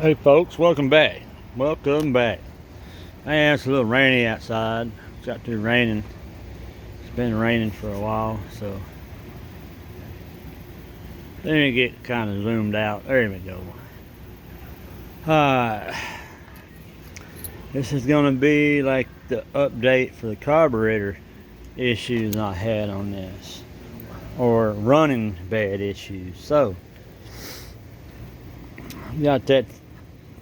Hey folks, welcome back. Welcome back. Man, it's a little rainy outside. It's got to raining. It's been raining for a while, so let me get kind of zoomed out. There we go. This is gonna be like the update for the carburetor issues I had on this, or running bad issues. So got that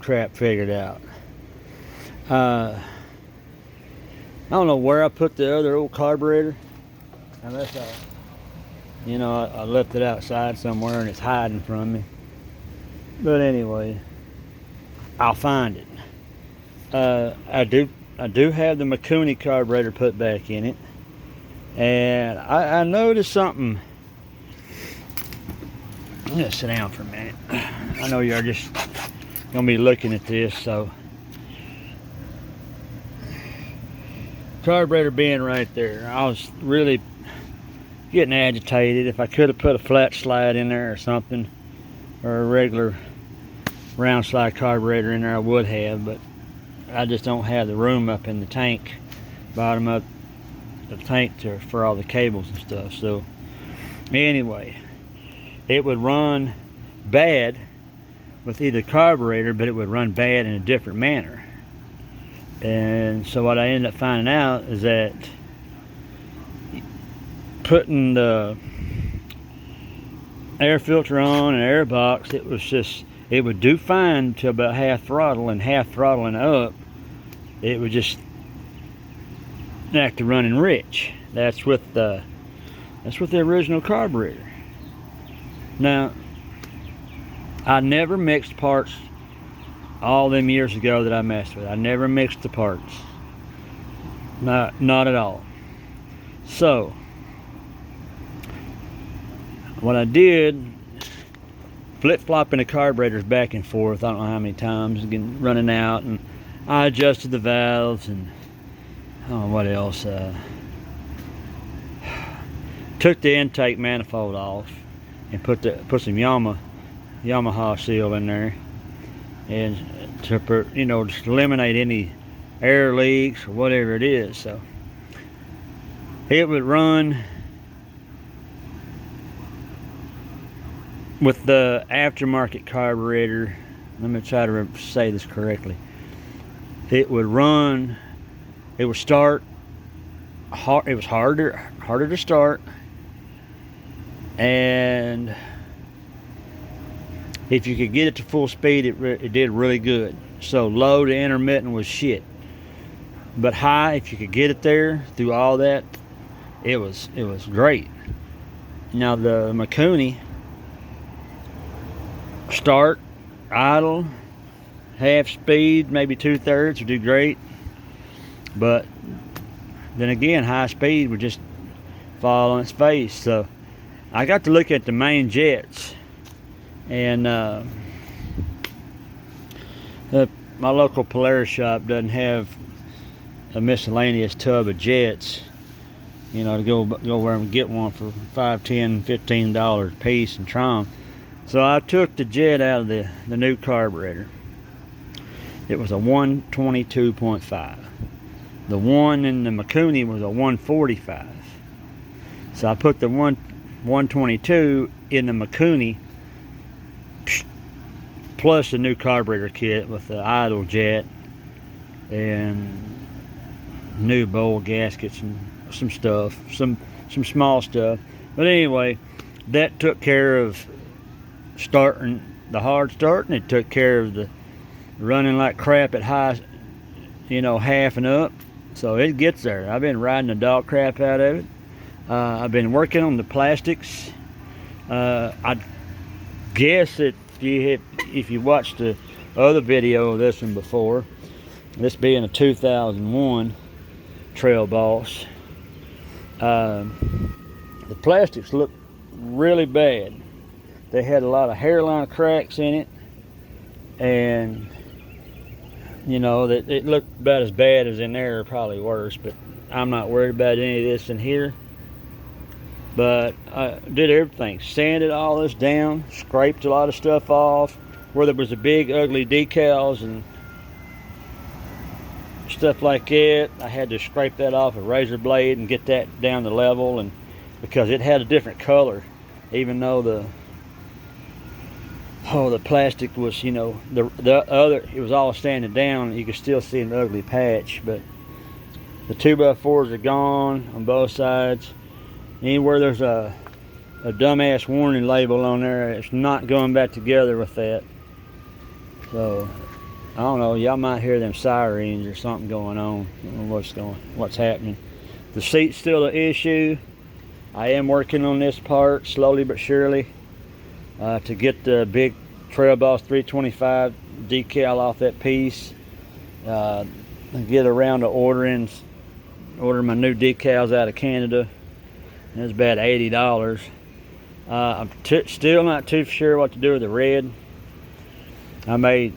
crap figured out. I don't know where I put the other old carburetor, unless I left it outside somewhere and it's hiding from me. But anyway, I'll find it. I do have the Mikuni carburetor put back in it, and I noticed something. I'm gonna sit down for a minute. I know you're just gonna be looking at this, so carburetor being right there, I was really getting agitated. If I could have put a flat slide in there or something, or a regular round slide carburetor in there, I would have, but I just don't have the room up in the tank, bottom of the tank for all the cables and stuff. So anyway, it would run bad with either carburetor, but it would run bad in a different manner. And so what I ended up finding out is that putting the air filter on and air box, it would do fine to about half throttle, and half throttling up, it would just act running rich. That's with the original carburetor. Now, I never mixed parts all them years ago that I messed with. I never mixed the parts. Not at all. So, what I did, flip-flopping the carburetors back and forth, I don't know how many times, again, running out, and I adjusted the valves, and I don't know what else. Took the intake manifold off and put some Yamaha seal in there, and to just eliminate any air leaks or whatever it is. So it would run with the aftermarket carburetor. Let me try to say this correctly. It would start hard. It was harder to start, and if you could get it to full speed, it did really good. So low to intermittent was shit, but high, if you could get it there through all that, it was great. Now the Mikuni, start, idle, half speed, maybe 2/3 would do great, but then again, high speed would just fall on its face. So I got to look at the main jets, and my local Polaris shop doesn't have a miscellaneous tub of jets, to go over and get one for $5, $10, $15 a piece and try them. So I took the jet out of the new carburetor. It was a 122.5. The one in the Mikuni was a 145. So I put the 122 in the Mikuni, plus the new carburetor kit with the idle jet and new bowl gaskets and some stuff, some small stuff. But anyway, that took care of starting the hard start, and it took care of the running like crap at high, half and up. So it gets there. I've been riding the dog crap out of it. I've been working on the plastics. I guess that if you watched the other video of this one before, this being a 2001 Trail Boss, the plastics look really bad. They had a lot of hairline cracks in it, and that it looked about as bad as in there, or probably worse. But I'm not worried about any of this in here. But I did everything, sanded all this down, scraped a lot of stuff off, where there was a big ugly decals and stuff like that, I had to scrape that off a razor blade and get that down to level, and because it had a different color, even though the plastic was, you know, the other, it was all standing down, you could still see an ugly patch. But the 2x4s are gone on both sides. Anywhere there's a dumbass warning label on there, it's not going back together with that. So I don't know, y'all might hear them sirens or something going on. I don't know what's happening. The seat's still an issue. I am working on this part slowly but surely to get the big Trail Boss 325 decal off that piece. Get around to ordering my new decals out of Canada. And it's about $80. I'm still not too sure what to do with the red. I may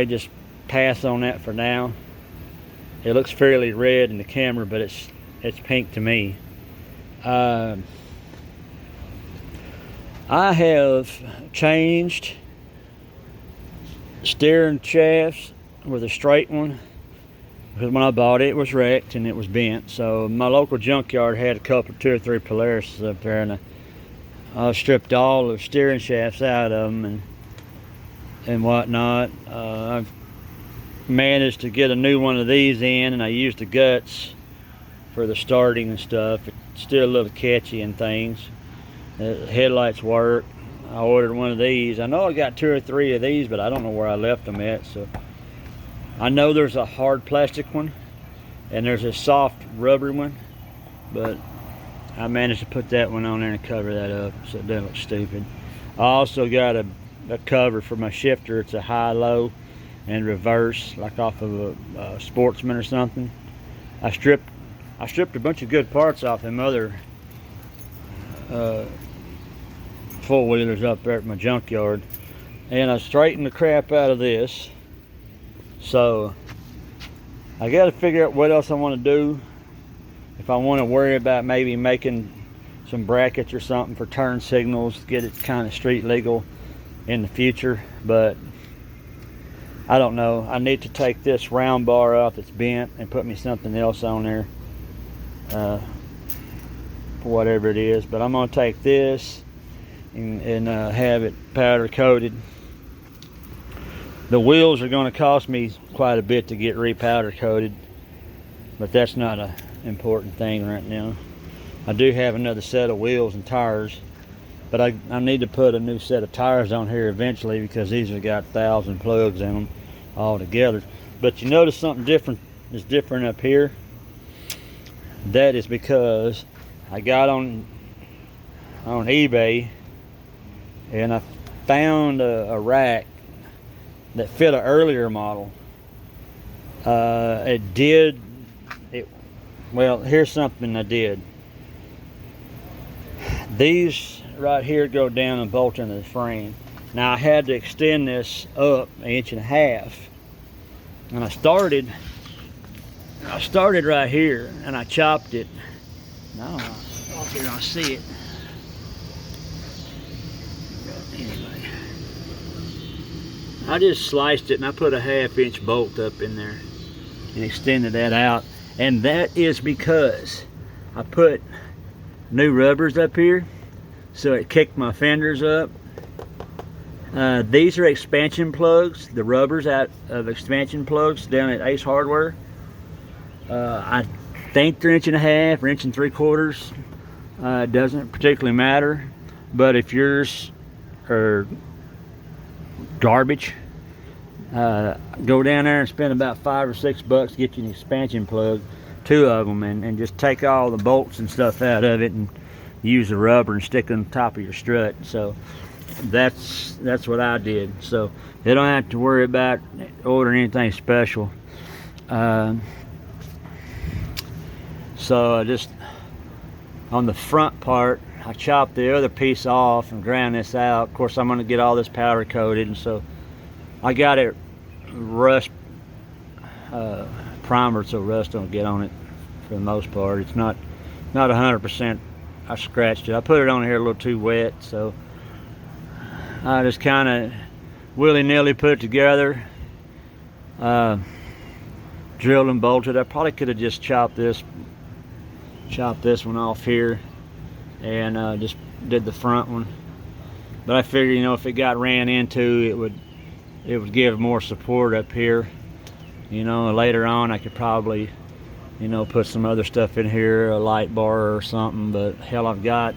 just pass on that for now. It looks fairly red in the camera, but it's pink to me. I have changed steering shafts with a straight one, because when I bought it, it was wrecked and it was bent. So my local junkyard had a couple, 2 or 3 Polaris up there, and I stripped all the steering shafts out of them and whatnot. I've managed to get a new one of these in, and I used the guts for the starting and stuff. It's still a little catchy and things. The headlights work. I ordered one of these. I know I got 2 or 3 of these, but I don't know where I left them at. So I know there's a hard plastic one and there's a soft rubber one, but I managed to put that one on there and cover that up so it doesn't look stupid. I also got a cover for my shifter. It's a high-low and reverse, like off of a Sportsman or something. I stripped a bunch of good parts off them other four-wheelers up there at my junkyard, and I straightened the crap out of this. So I got to figure out what else I want to do. If I want to worry about maybe making some brackets or something for turn signals, get it kind of street legal in the future, but I don't know. I need to take this round bar off that's bent and put me something else on there, for whatever it is. But I'm gonna take this and have it powder coated. The wheels are gonna cost me quite a bit to get repowder coated, but that's not an important thing right now. I do have another set of wheels and tires, but I need to put a new set of tires on here eventually, because these have got 1,000 plugs in them all together. But you notice something different is different up here. That is because I got on eBay and I found a rack that fit an earlier model. Well, here's something I did. These right here go down and bolt into the frame. Now I had to extend this up 1.5 inches, and I started right here and I chopped it. Now you're gonna see it. But anyway, I just sliced it and I put a 1/2 inch bolt up in there and extended that out, and that is because I put new rubbers up here, so it kicked my fenders up. These are expansion plugs, the rubbers out of expansion plugs down at Ace Hardware. I think they're 1.5 or 1.75 inches. It doesn't particularly matter, but if yours are garbage, go down there and spend about $5 or $6 to get you an expansion plug, 2 of them, and just take all the bolts and stuff out of it and use the rubber and stick it on top of your strut. So that's what I did, so you don't have to worry about ordering anything special. So I just, on the front part, I chopped the other piece off and ground this out. Of course, I'm going to get all this powder coated, and so I got it rust primer, so rust don't get on it for the most part. It's not 100%. I scratched it. I put it on here a little too wet, so I just kind of willy-nilly put it together. Drilled and bolted. I probably could have just chopped this one off here and just did the front one, but I figured, you know, if it got ran into, it would give more support up here, you know. Later on I could probably, you know, put some other stuff in here, a light bar or something, but hell, I've got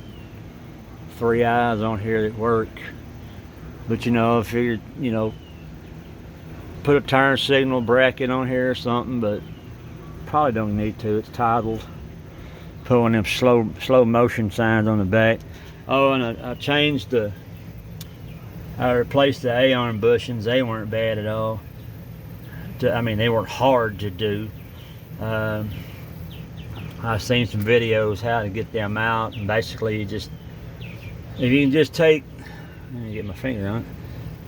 3 eyes on here that work. But, you know, I figured, you know, put a turn signal bracket on here or something, but probably don't need to. It's titled. Put one of them slow motion signs on the back. Oh, and I changed I replaced the A-arm bushings. They weren't bad at all. I mean, they weren't hard to do. I've seen some videos how to get them out, and basically if you can just take, let me get my finger on it,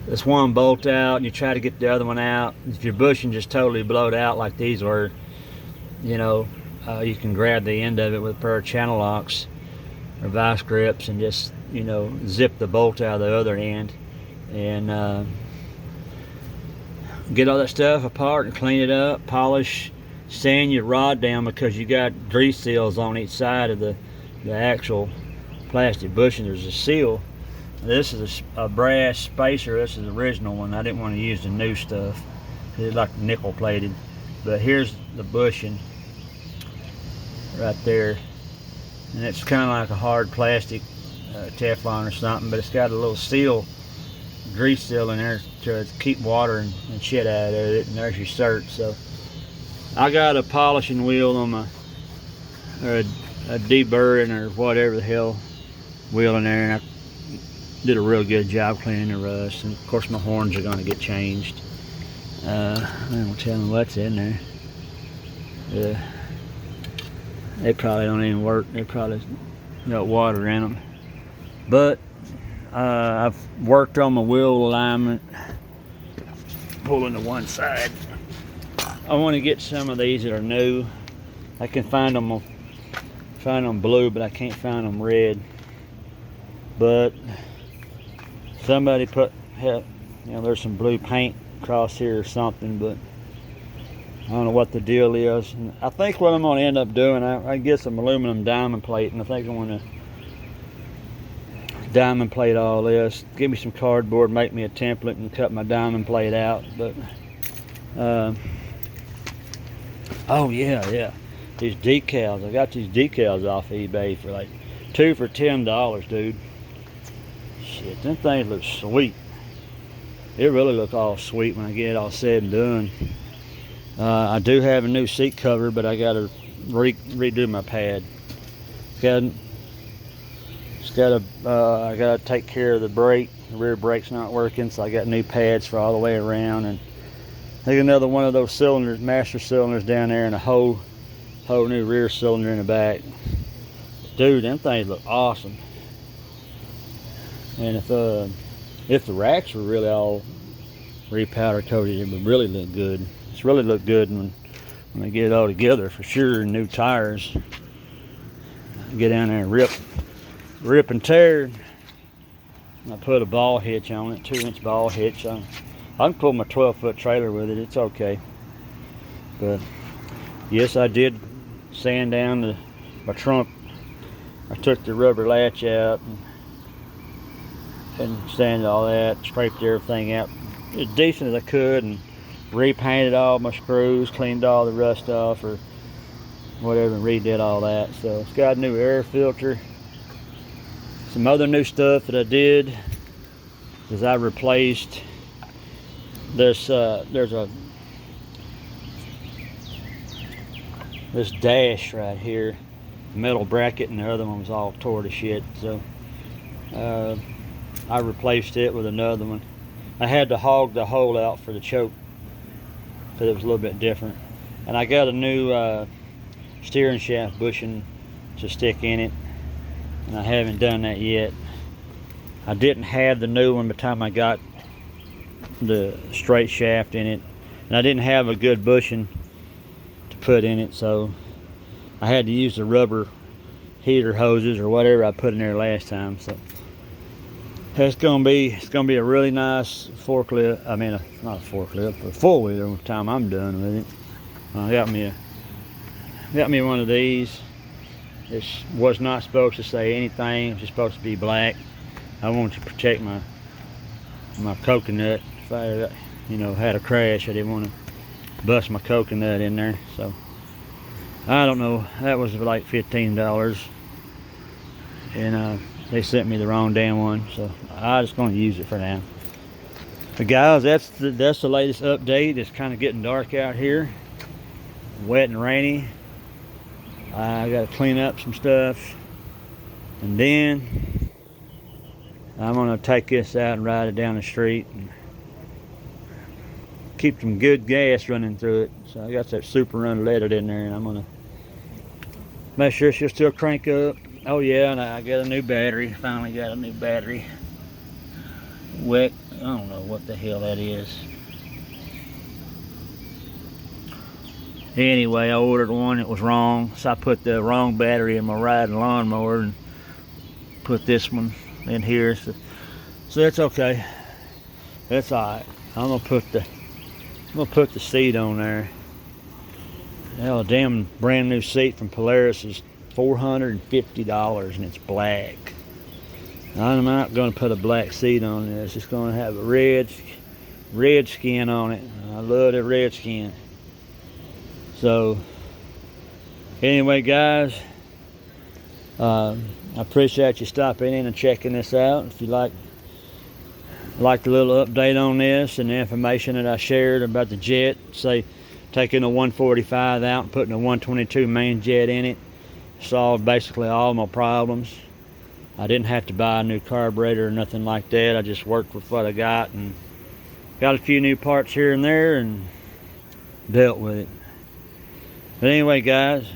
this one bolt out and you try to get the other one out. If your bushing just totally blowed out like these were, you know, you can grab the end of it with a pair of channel locks or vice grips and just, you know, zip the bolt out of the other end and get all that stuff apart and clean it up, polish, sand your rod down, because you got grease seals on each side of the actual plastic bushing. There's a seal. This is a brass spacer. This is the original one. I didn't want to use the new stuff. It's like nickel plated. But here's the bushing right there, and it's kind of like a hard plastic, Teflon or something, but it's got a little seal, grease seal in there to keep water and shit out of it. And there's your cert. So I got a polishing wheel on my, or a deburring or whatever the hell wheel in there, and I did a real good job cleaning the rust. And of course my horns are going to get changed. I don't tell them what's in there. They probably don't even work. They probably got water in them. But I've worked on my wheel alignment, pulling to one side. I want to get some of these that are new. I can find them blue, but I can't find them red. But somebody put, you know, there's some blue paint across here or something, but I don't know what the deal is. And I think what I'm going to end up doing, I get some aluminum diamond plate, and I think I want to diamond plate all this. Give me some cardboard, make me a template, and cut my diamond plate out. But oh yeah, these decals. I got these decals off eBay for like 2 for $10, dude. Shit, them things look sweet. It really look all sweet when I get it all said and done. I do have a new seat cover, but I gotta redo my pad. I gotta take care of the brake. The rear brake's not working, so I got new pads for all the way around, and I think another one of those cylinders, master cylinders down there, and a whole new rear cylinder in the back. Dude, them things look awesome. And if the racks were really all repowder coated, it would really look good. It's really look good when they get it all together for sure. And new tires, get down there and rip and tear. I put a ball hitch on it, 2-inch ball hitch. I can pull my 12-foot trailer with it. It's okay. But yes, I did sand down my trunk. I took the rubber latch out and sanded all that, scraped everything out as decent as I could, and repainted all my screws, cleaned all the rust off or whatever, and redid all that. So it's got a new air filter. Some other new stuff that I did is I replaced this. There's this dash right here, metal bracket, and the other one was all tore to shit. So I replaced it with another one. I had to hog the hole out for the choke because it was a little bit different. And I got a new steering shaft bushing to stick in it, and I haven't done that yet. I didn't have the new one by the time I got the straight shaft in it, and I didn't have a good bushing to put in it, so I had to use the rubber heater hoses or whatever I put in there last time. So It's gonna be a really nice forklift. I mean, not a forklift, but a 4-wheeler. By the time I'm done with it, got me one of these. It was not supposed to say anything. It was just supposed to be black. I wanted to protect my coconut. If I, had a crash, I didn't want to bust my coconut in there. So I don't know. That was like $15, and they sent me the wrong damn one. So I'm just going to use it for now. But guys, that's the latest update. It's kind of getting dark out here, wet and rainy. I got to clean up some stuff, and then I'm going to take this out and ride it down the street and keep some good gas running through it. So I got that super unleaded in there, and I'm going to make sure she'll still crank up. Oh yeah, and I got a new battery. Finally got a new battery. Wet, I don't know what the hell that is. Anyway, I ordered one, it was wrong. So I put the wrong battery in my riding lawnmower and put this one in here. So that's okay. That's alright. I'm gonna put the seat on there. Hell, a damn brand new seat from Polaris is $450 and it's black. I'm not going to put a black seat on this. It's going to have a red skin on it. I love the red skin. So anyway, guys, I appreciate you stopping in and checking this out. If you like the little update on this and the information that I shared about the jet, say taking a 145 out and putting a 122 main jet in it, solved basically all my problems. I didn't have to buy a new carburetor or nothing like that. I just worked with what I got and got a few new parts here and there and dealt with it. But anyway, guys,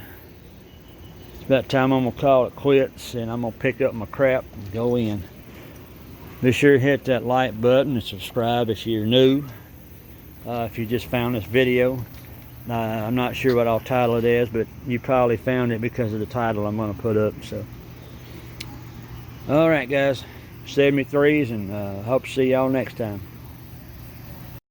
it's about time I'm gonna call it quits, and I'm gonna pick up my crap and go in. Be sure to hit that like button and subscribe if you're new. If you just found this video, I'm not sure what I'll title it as, but you probably found it because of the title I'm going to put up. So, all right, guys, 73s, and hope to see y'all next time.